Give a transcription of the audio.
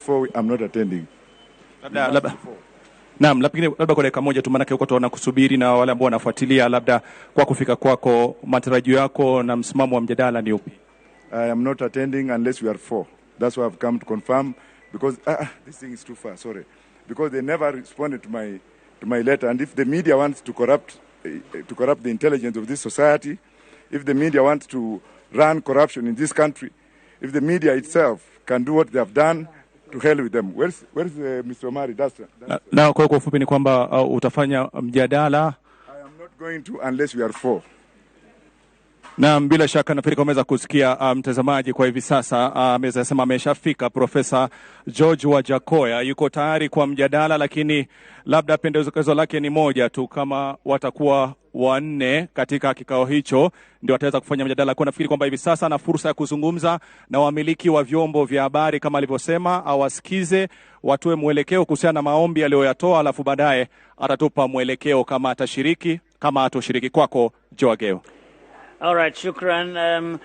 I'm not attending. Naam, labda kwa dakika moja tu, maana uko tuona kusubiri na wale ambao wanafuatilia, labda kwa kufika kwako, matarajio yako na msimamo wa mjadala ni upi? I am not attending unless we are 4. That's why I've come to confirm, because this thing is too far. Sorry, because they never responded to my letter. And if the media wants to corrupt the intelligence of this society, if the media wants to run corruption in this country, if the media itself can do what they have done, to hell with them. Where's Mr. Marĩ? Na kwa ufupi ni kwamba utafanya mjadala. I am not going to unless we are 4. Na bila shaka nafikiri umeweza kusikia mtazamaji, kwa hivi sasa ameweza sema ameshafika Profesa George Wajackoyah, yuko tayari kwa mjadala, lakini labda pendekezo lake ni moja tu, kama watakuwa 4 katika kikao hicho ndio wataweza kufanya mjadala. Kwa nafikiri kwamba hivi sasa na fursa ya kuzungumza na wamiliki wa vyombo vya habari, kama alivyosema, awasikize, watoe mwelekeo kuhusiana na maombi aliyoyatoa, alafu baadaye atatupa mwelekeo kama atashiriki, kama hatoshiriki. Kwako Joageo. All right, shukran.